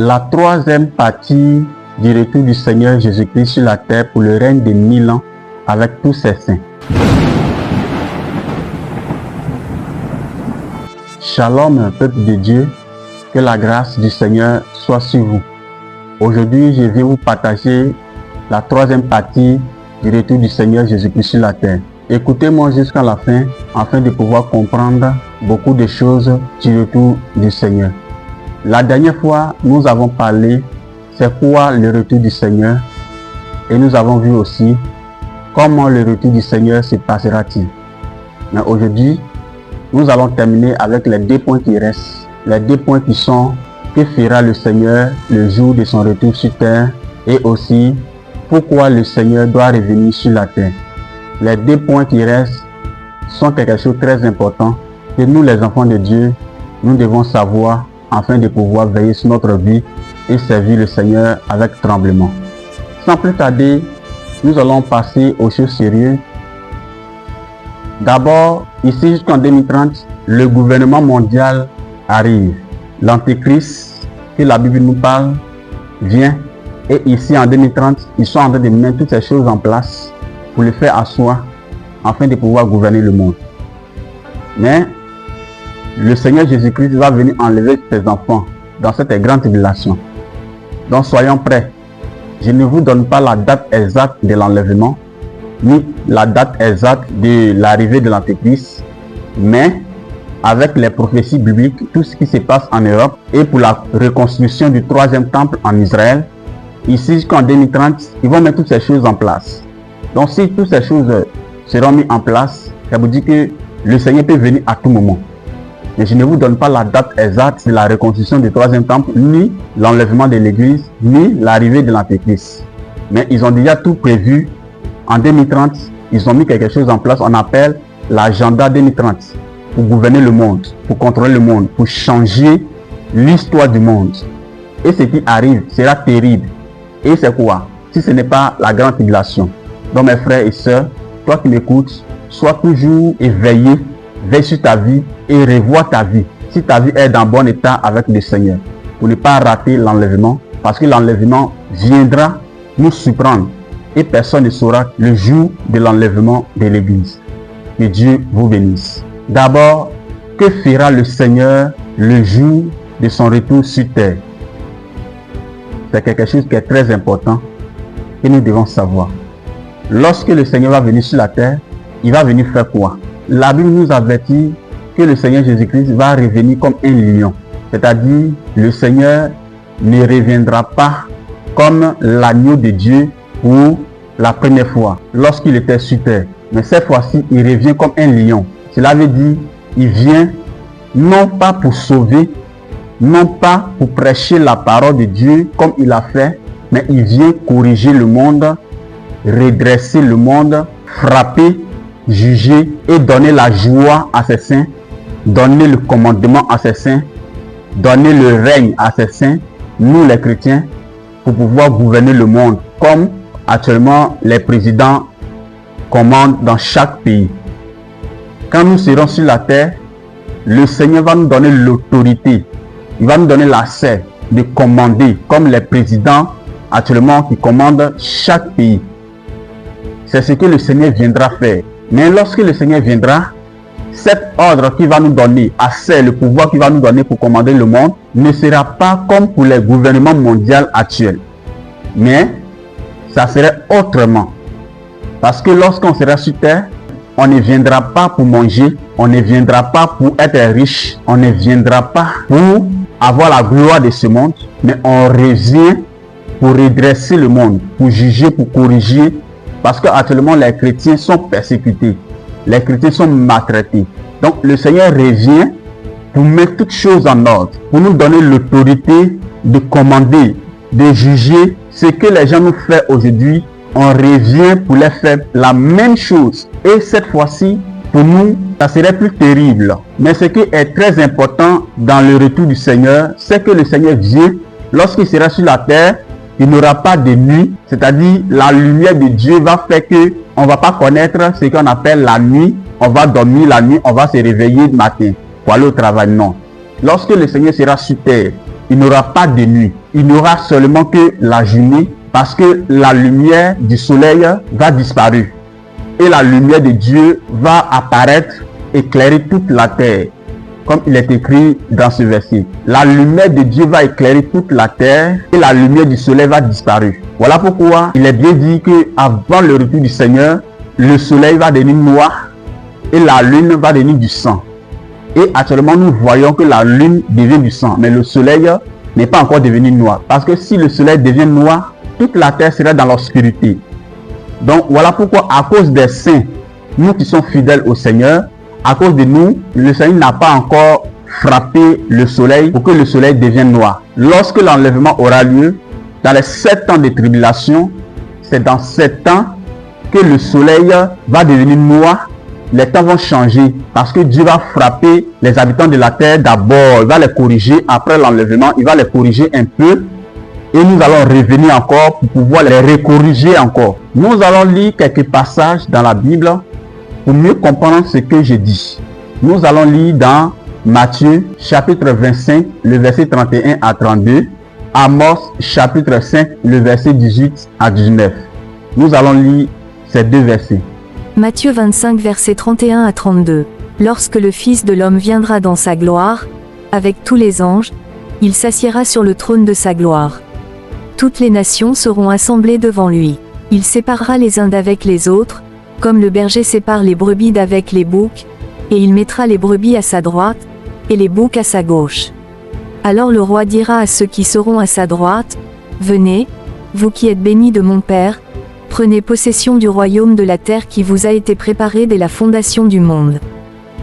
la troisième partie du retour du Seigneur Jésus-Christ sur la terre pour le règne de 1000 ans avec tous ses saints. Shalom, peuple de Dieu, que la grâce du Seigneur soit sur vous. Aujourd'hui, je vais vous partager la troisième partie du retour du Seigneur Jésus-Christ sur la terre. Écoutez-moi jusqu'à la fin afin de pouvoir comprendre beaucoup de choses du retour du Seigneur. La dernière fois, nous avons parlé c'est quoi le retour du Seigneur et nous avons vu aussi comment le retour du Seigneur se passera-t-il. Mais aujourd'hui, nous allons terminer avec les deux points qui restent. Les deux points qui sont que fera le Seigneur le jour de son retour sur terre et aussi pourquoi le Seigneur doit revenir sur la terre. Les deux points qui restent sont quelque chose de très important que nous les enfants de Dieu, nous devons savoir afin de pouvoir veiller sur notre vie et servir le Seigneur avec tremblement. Sans plus tarder, nous allons passer aux choses sérieuses. D'abord, ici jusqu'en 2030, le gouvernement mondial arrive. L'Antéchrist, que la Bible nous parle, vient. Et ici en 2030, ils sont en train de mettre toutes ces choses en place pour le faire asseoir afin de pouvoir gouverner le monde. Mais le Seigneur Jésus-Christ va venir enlever ses enfants dans cette grande tribulation. Donc soyons prêts. Je ne vous donne pas la date exacte de l'enlèvement, ni la date exacte de l'arrivée de l'Antéchrist, mais avec les prophéties bibliques, tout ce qui se passe en Europe et pour la reconstruction du troisième temple en Israël, ici jusqu'en 2030, ils vont mettre toutes ces choses en place. Donc si toutes ces choses seront mises en place, ça vous dit que le Seigneur peut venir à tout moment. Mais je ne vous donne pas la date exacte de la reconstruction du troisième temple, ni l'enlèvement de l'église, ni l'arrivée de l'Antéchrist. Mais ils ont déjà tout prévu. En 2030, ils ont mis quelque chose en place, on appelle l'agenda 2030, pour gouverner le monde, pour contrôler le monde, pour changer l'histoire du monde. Et ce qui arrive sera terrible. Et c'est quoi? Si ce n'est pas la grande tribulation. Donc mes frères et sœurs, toi qui m'écoutes, sois toujours éveillé, veille sur ta vie et revois ta vie. Si ta vie est dans bon état avec le Seigneur, pour ne pas rater l'enlèvement, parce que l'enlèvement viendra nous surprendre et personne ne saura le jour de l'enlèvement de l'église. Que Dieu vous bénisse. D'abord, que fera le Seigneur le jour de son retour sur terre? C'est quelque chose qui est très important que nous devons savoir. Lorsque le Seigneur va venir sur la terre, il va venir faire quoi? La Bible nous avertit que le Seigneur Jésus-Christ va revenir comme un lion. C'est-à-dire, le Seigneur ne reviendra pas comme l'agneau de Dieu pour la première fois, lorsqu'il était sur terre. Mais cette fois-ci, il revient comme un lion. Cela veut dire, il vient non pas pour sauver, non pas pour prêcher la parole de Dieu comme il a fait, mais il vient corriger le monde, redresser le monde, frapper, juger et donner la joie à ses saints, donner le commandement à ses saints, donner le règne à ses saints, nous les chrétiens, pour pouvoir gouverner le monde comme actuellement les présidents commandent dans chaque pays. Quand nous serons sur la terre, le Seigneur va nous donner l'autorité, il va nous donner l'accès de commander comme les présidents actuellement qui commandent chaque pays. C'est ce que le Seigneur viendra faire. Mais lorsque le Seigneur viendra, cet ordre qu'il va nous donner, assez le pouvoir qu'il va nous donner pour commander le monde, ne sera pas comme pour les gouvernements mondiaux actuels. Mais ça serait autrement. Parce que lorsqu'on sera sur terre, on ne viendra pas pour manger, on ne viendra pas pour être riche, on ne viendra pas pour avoir la gloire de ce monde, mais on revient pour redresser le monde, pour juger, pour corriger. Parce qu'actuellement, les chrétiens sont persécutés. Les chrétiens sont maltraités. Donc, le Seigneur revient pour mettre toutes choses en ordre. Pour nous donner l'autorité de commander, de juger. Ce que les gens nous font aujourd'hui, on revient pour les faire la même chose. Et cette fois-ci, pour nous, ça serait plus terrible. Mais ce qui est très important dans le retour du Seigneur, c'est que le Seigneur vient, lorsqu'il sera sur la terre, il n'y aura pas de nuit, c'est-à-dire la lumière de Dieu va faire que on ne va pas connaître ce qu'on appelle la nuit. On va dormir la nuit, on va se réveiller le matin pour aller au travail. Non. Lorsque le Seigneur sera sur terre, il n'y aura pas de nuit. il n'y aura seulement que la journée parce que la lumière du soleil va disparaître et la lumière de Dieu va apparaître, éclairer toute la terre. Comme il est écrit dans ce verset. La lumière de Dieu va éclairer toute la terre et la lumière du soleil va disparaître. Voilà pourquoi il est bien dit qu'avant le retour du Seigneur, le soleil va devenir noir et la lune va devenir du sang. Et actuellement, nous voyons que la lune devient du sang, mais le soleil n'est pas encore devenu noir. Parce que si le soleil devient noir, toute la terre sera dans l'obscurité. Donc voilà pourquoi, à cause des saints, nous qui sommes fidèles au Seigneur, à cause de nous, le Seigneur n'a pas encore frappé le soleil pour que le soleil devienne noir. Lorsque l'enlèvement aura lieu, dans les 7 ans de tribulation, c'est dans 7 ans que le soleil va devenir noir. Les temps vont changer parce que Dieu va frapper les habitants de la terre d'abord. Il va les corriger après l'enlèvement. Il va les corriger un peu. Et nous allons revenir encore pour pouvoir les recorriger encore. Nous allons lire quelques passages dans la Bible pour mieux comprendre ce que je dis. Nous allons lire dans Matthieu chapitre 25, le verset 31 à 32. Amos chapitre 5, le verset 18 à 19. Nous allons lire ces deux versets. Matthieu 25, versets 31 à 32. Lorsque le Fils de l'homme viendra dans sa gloire, avec tous les anges, il s'assiera sur le trône de sa gloire. Toutes les nations seront assemblées devant lui. Il séparera les uns d'avec les autres, comme le berger sépare les brebis d'avec les boucs, et il mettra les brebis à sa droite, et les boucs à sa gauche. Alors le roi dira à ceux qui seront à sa droite, « Venez, vous qui êtes bénis de mon Père, prenez possession du royaume de la terre qui vous a été préparé dès la fondation du monde. »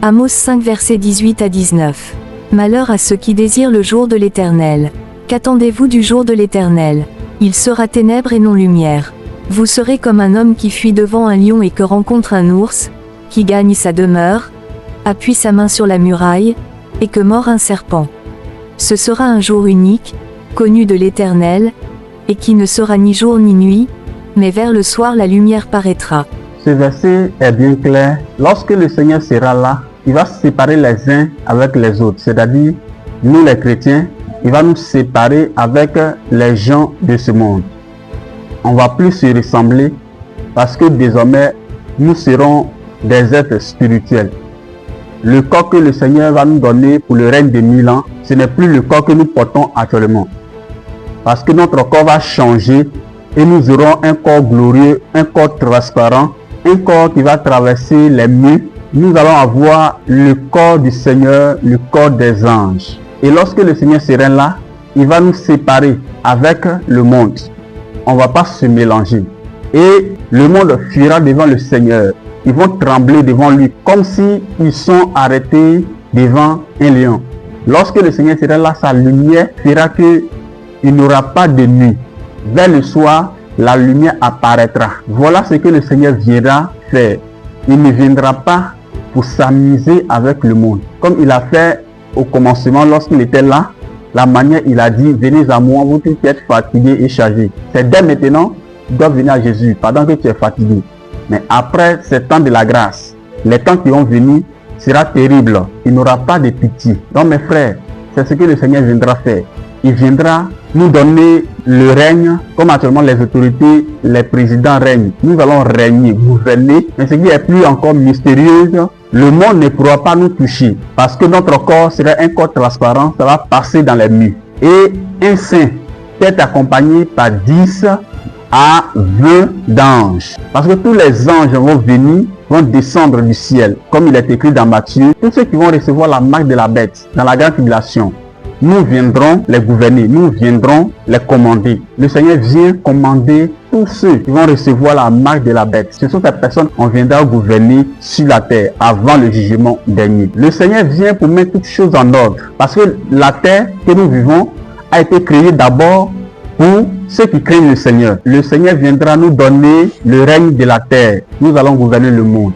Amos 5 versets 18 à 19. Malheur à ceux qui désirent le jour de l'Éternel. Qu'attendez-vous du jour de l'Éternel? Il sera ténèbres et non lumière. Vous serez comme un homme qui fuit devant un lion et que rencontre un ours, qui gagne sa demeure, appuie sa main sur la muraille, et que mord un serpent. Ce sera un jour unique, connu de l'Éternel, et qui ne sera ni jour ni nuit, mais vers le soir la lumière paraîtra. Ce verset est bien clair. Lorsque le Seigneur sera là, il va séparer les uns avec les autres. C'est-à-dire, nous les chrétiens, il va nous séparer avec les gens de ce monde. On va plus se ressembler parce que désormais, nous serons des êtres spirituels. Le corps que le Seigneur va nous donner pour le règne de 1000 ans, ce n'est plus le corps que nous portons actuellement. Parce que notre corps va changer et nous aurons un corps glorieux, un corps transparent, un corps qui va traverser les murs. Nous allons avoir le corps du Seigneur, le corps des anges. Et lorsque le Seigneur sera là, il va nous séparer avec le monde. On ne va pas se mélanger. Et le monde fuira devant le Seigneur. Ils vont trembler devant lui comme s'ils sont arrêtés devant un lion. Lorsque le Seigneur sera là, sa lumière fera qu'il n'y aura pas de nuit. Vers le soir, la lumière apparaîtra. Voilà ce que le Seigneur viendra faire. Il ne viendra pas pour s'amuser avec le monde. Comme il a fait au commencement lorsqu'il était là, la manière il a dit, venez à moi, vous qui êtes fatigués et chargés. C'est dès maintenant que tu dois venir à Jésus pendant que tu es fatigué. Mais après ces temps de la grâce, les temps qui vont venir sera terrible. Il n'aura pas de pitié. Donc mes frères, c'est ce que le Seigneur viendra faire. Il viendra nous donner le règne, comme actuellement les autorités, les présidents règnent. Nous allons régner, gouverner. Mais ce qui est plus encore mystérieux, le monde ne pourra pas nous toucher. Parce que notre corps sera un corps transparent, ça va passer dans les murs. Et un saint peut être accompagné par 10 à 20 d'anges. Parce que tous les anges vont venir, vont descendre du ciel. Comme il est écrit dans Matthieu, tous ceux qui vont recevoir la marque de la bête dans la grande tribulation, nous viendrons les gouverner, nous viendrons les commander. Le Seigneur vient commander tous ceux qui vont recevoir la marque de la bête. Ce sont ces personnes qu'on viendra gouverner sur la terre avant le jugement dernier. Le Seigneur vient pour mettre toutes choses en ordre. Parce que la terre que nous vivons a été créée d'abord pour ceux qui craignent le Seigneur. Le Seigneur viendra nous donner le règne de la terre. Nous allons gouverner le monde.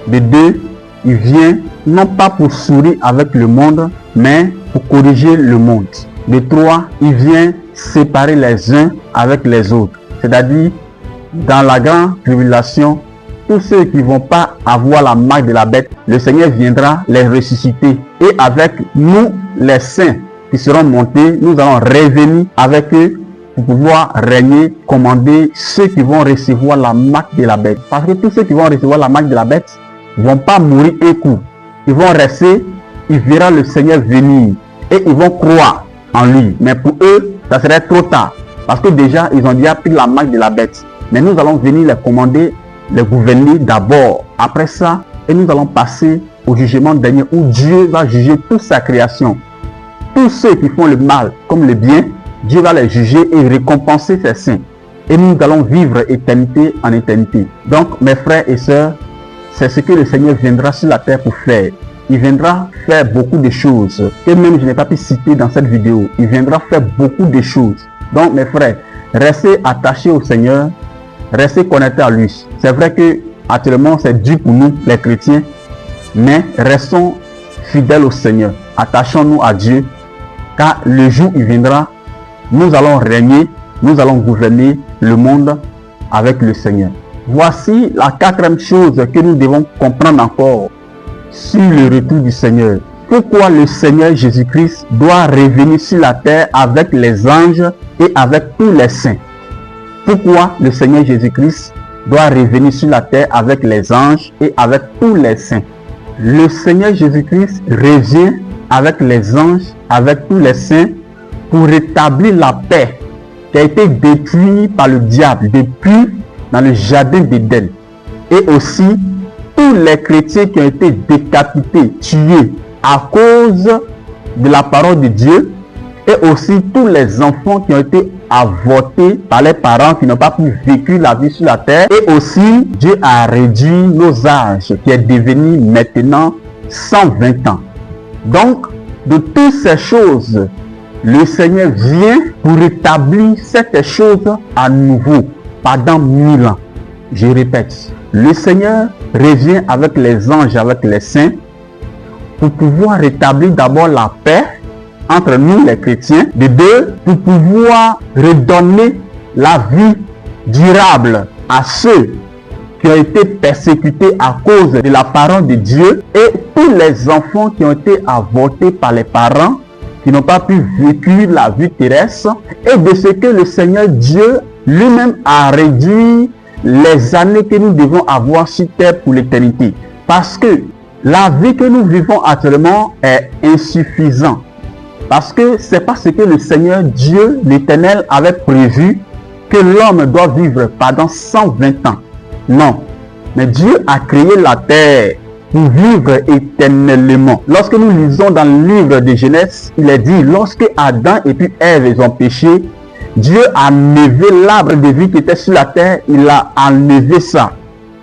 De deux, il vient non pas pour sourire avec le monde, mais pour corriger le monde. De trois, il vient séparer les uns avec les autres. C'est-à-dire, dans la grande tribulation, tous ceux qui ne vont pas avoir la marque de la bête, le Seigneur viendra les ressusciter. Et avec nous, les saints, qui seront montés, nous allons revenir avec eux pour pouvoir régner, commander ceux qui vont recevoir la marque de la bête. Parce que tous ceux qui vont recevoir la marque de la bête ne vont pas mourir un coup. Ils vont rester, ils verront le Seigneur venir et ils vont croire en lui. Mais pour eux, ça serait trop tard. Parce que déjà, ils ont déjà pris la marque de la bête. Mais nous allons venir les commander, les gouverner d'abord. Après ça, et nous allons passer au jugement dernier où Dieu va juger toute sa création. Tous ceux qui font le mal comme le bien, Dieu va les juger et récompenser ses saints. Et nous allons vivre éternité en éternité. Donc, mes frères et sœurs, c'est ce que le Seigneur viendra sur la terre pour faire. Il viendra faire beaucoup de choses que même je n'ai pas pu citer dans cette vidéo. Il viendra faire beaucoup de choses. Donc, mes frères, restez attachés au Seigneur, restez connectés à lui. C'est vrai que actuellement, c'est dur pour nous, les chrétiens, mais restons fidèles au Seigneur. Attachons-nous à Dieu, car le jour où il viendra, nous allons régner, nous allons gouverner le monde avec le Seigneur. Voici la quatrième chose que nous devons comprendre encore sur le retour du Seigneur. Pourquoi le Seigneur Jésus-Christ doit revenir sur la terre avec les anges et avec tous les saints? Pourquoi le Seigneur Jésus-Christ doit revenir sur la terre avec les anges et avec tous les saints? Le Seigneur Jésus-Christ revient avec les anges, avec tous les saints, pour rétablir la paix qui a été détruite par le diable depuis dans le jardin d'Éden. Et aussi tous les chrétiens qui ont été décapités, tués à cause de la parole de Dieu, et aussi tous les enfants qui ont été avortés par les parents qui n'ont pas pu vécu la vie sur la terre. Et aussi Dieu a réduit nos âges qui est devenu maintenant 120 ans. Donc de toutes ces choses, le Seigneur vient pour rétablir cette chose à nouveau pendant 1000 ans. Je répète, le Seigneur revient avec les anges, avec les saints, pour pouvoir rétablir d'abord la paix entre nous les chrétiens, de deux, pour pouvoir redonner la vie durable à ceux qui ont été persécutés à cause de la parole de Dieu, et tous les enfants qui ont été avortés par les parents, qui n'ont pas pu vécu la vie terrestre, et de ce que le Seigneur Dieu lui-même a réduit les années que nous devons avoir sur terre pour l'éternité. Parce que la vie que nous vivons actuellement est insuffisante. Parce que c'est pas ce que le Seigneur Dieu, l'Éternel, avait prévu que l'homme doit vivre pendant 120 ans. Non. Mais Dieu a créé la terre pour vivre éternellement. Lorsque nous lisons dans le livre de Genèse, il est dit, lorsque Adam et puis Ève ont péché, Dieu a enlevé l'arbre de vie qui était sur la terre, il a enlevé ça.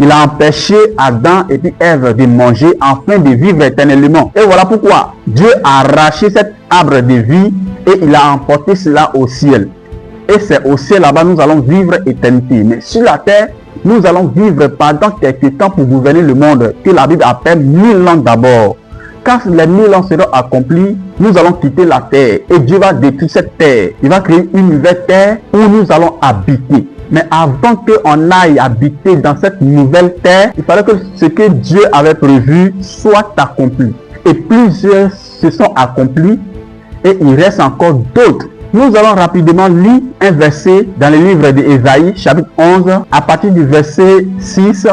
Il a empêché Adam et puis Ève de manger afin de vivre éternellement. Et voilà pourquoi Dieu a arraché cet arbre de vie et il a emporté cela au ciel. Et c'est au ciel là-bas nous allons vivre éternité. Mais sur la terre, nous allons vivre pendant quelques temps pour gouverner le monde, que la Bible appelle 1000 ans d'abord. Quand les 1000 ans seront accomplis, nous allons quitter la terre et Dieu va détruire cette terre. Il va créer une nouvelle terre où nous allons habiter. Mais avant qu'on aille habiter dans cette nouvelle terre, il fallait que ce que Dieu avait prévu soit accompli. Et plusieurs se sont accomplis et il reste encore d'autres. Nous allons rapidement lire un verset dans le livre d'Ésaïe, chapitre 11, à partir du verset 6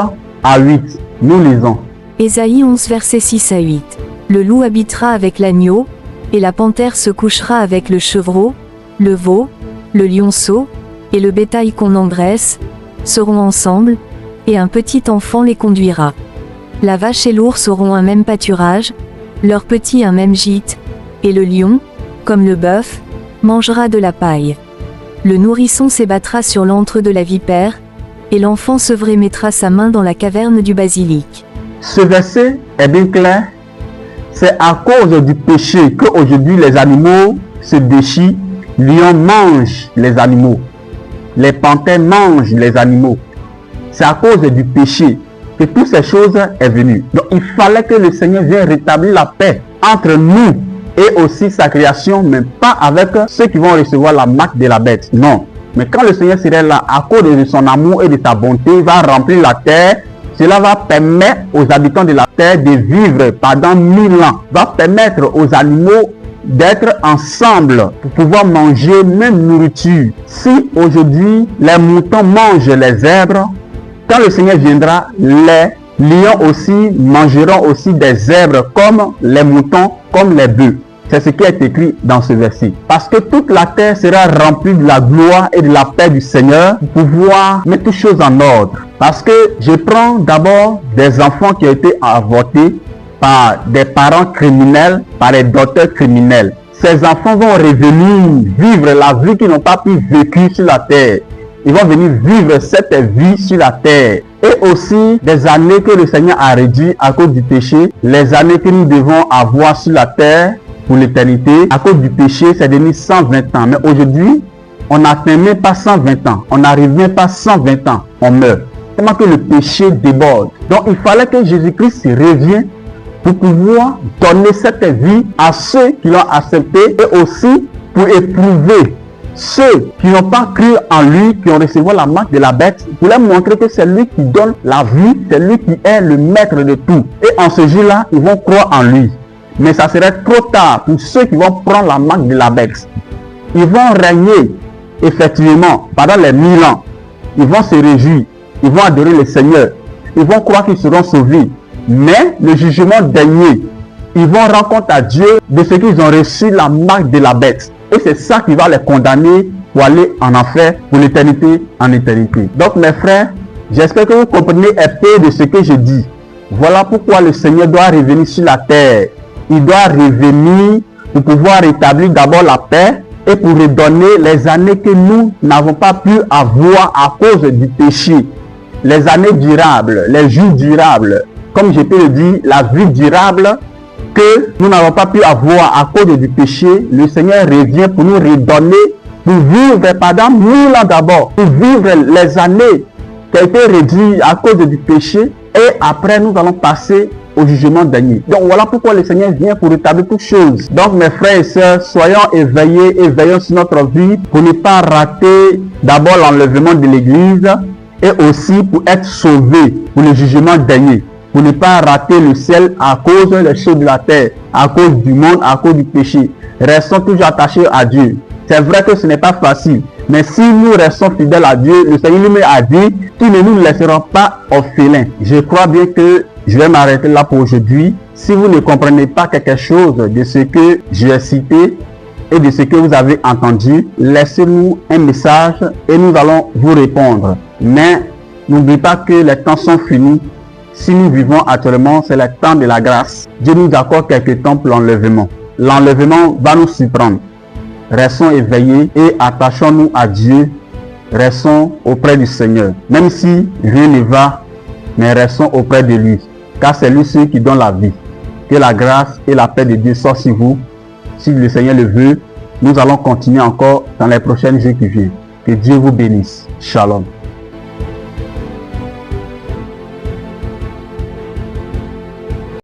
à 8. Nous lisons. Ésaïe 11, versets 6 à 8. Le loup habitera avec l'agneau, et la panthère se couchera avec le chevreau, le veau, le lionceau, et le bétail qu'on engraisse, seront ensemble, et un petit enfant les conduira. La vache et l'ours auront un même pâturage, leurs petits un même gîte, et le lion, comme le bœuf, mangera de la paille. Le nourrisson s'ébattra sur l'antre de la vipère, et l'enfant sevré mettra sa main dans la caverne du basilic. Ce verset est bien clair. C'est à cause du péché qu'aujourd'hui les animaux se déchirent. Les lions mangent les animaux. Les panthères mangent les animaux. C'est à cause du péché que toutes ces choses sont venues. Donc il fallait que le Seigneur vienne rétablir la paix entre nous et aussi sa création, mais pas avec ceux qui vont recevoir la marque de la bête. Non. Mais quand le Seigneur serait là, à cause de son amour et de sa bonté, il va remplir la terre. Cela va permettre aux habitants de la terre de vivre pendant 1000 ans. Va permettre aux animaux d'être ensemble pour pouvoir manger même nourriture. Si aujourd'hui les moutons mangent les zèbres, quand le Seigneur viendra, les lions aussi mangeront aussi des zèbres comme les moutons, comme les bœufs. C'est ce qui est écrit dans ce verset. Parce que toute la terre sera remplie de la gloire et de la paix du Seigneur pour pouvoir mettre toutes choses en ordre. Parce que je prends d'abord des enfants qui ont été avortés par des parents criminels, par des docteurs criminels. Ces enfants vont revenir vivre la vie qu'ils n'ont pas pu vivre sur la terre. Ils vont venir vivre cette vie sur la terre. Et aussi des années que le Seigneur a réduit à cause du péché, les années que nous devons avoir sur la terre pour l'éternité, à cause du péché, c'est devenu 120 ans. Mais aujourd'hui, on n'atteint même pas 120 ans. On n'arrive même pas à 120 ans. On meurt. Tellement que le péché déborde. Donc il fallait que Jésus-Christ revienne pour pouvoir donner cette vie à ceux qui l'ont accepté et aussi pour éprouver ceux qui n'ont pas cru en lui, qui ont reçu la marque de la bête, pour leur montrer que c'est lui qui donne la vie, c'est lui qui est le maître de tout. Et en ce jour-là, ils vont croire en lui. Mais ça serait trop tard pour ceux qui vont prendre la marque de la bête. Ils vont régner effectivement pendant les 1000 ans. Ils vont se réjouir, ils vont adorer le Seigneur, ils vont croire qu'ils seront sauvés. Mais le jugement dernier, ils vont rendre compte à Dieu de ce qu'ils ont reçu la marque de la bête. Et c'est ça qui va les condamner pour aller en enfer, pour l'éternité en éternité. Donc mes frères, j'espère que vous comprenez un peu de ce que je dis. Voilà pourquoi le Seigneur doit revenir sur la terre. Il doit revenir pour pouvoir rétablir d'abord la paix et pour redonner les années que nous n'avons pas pu avoir à cause du péché. Les années durables, les jours durables. Comme je peux le dire, la vie durable que nous n'avons pas pu avoir à cause du péché, le Seigneur revient pour nous redonner, pour vivre pendant 1000 ans d'abord, pour vivre les années qui ont été réduites à cause du péché, et après nous allons passer au jugement dernier. Donc voilà pourquoi le Seigneur vient pour rétablir toutes choses. Donc mes frères et sœurs, soyons éveillés et veillons sur notre vie pour ne pas rater d'abord l'enlèvement de l'Église et aussi pour être sauvés pour le jugement dernier. Pour ne pas rater le ciel à cause des choses de la terre, à cause du monde, à cause du péché. Restons toujours attachés à Dieu. C'est vrai que ce n'est pas facile, mais si nous restons fidèles à Dieu, le Seigneur lui a dit qu'il ne nous laissera pas orphelins. Je crois bien que je vais m'arrêter là pour aujourd'hui. Si vous ne comprenez pas quelque chose de ce que j'ai cité et de ce que vous avez entendu, laissez-nous un message et nous allons vous répondre. Mais n'oubliez pas que les temps sont finis. Si nous vivons actuellement, c'est le temps de la grâce. Dieu nous accorde quelques temps pour l'enlèvement. L'enlèvement va nous surprendre. Restons éveillés et attachons-nous à Dieu. Restons auprès du Seigneur. Même si rien ne va, mais restons auprès de lui. Car c'est lui seul qui donne la vie. Que la grâce et la paix de Dieu soient sur vous. Si le Seigneur le veut, nous allons continuer encore dans les prochains jours qui viennent. Que Dieu vous bénisse. Shalom.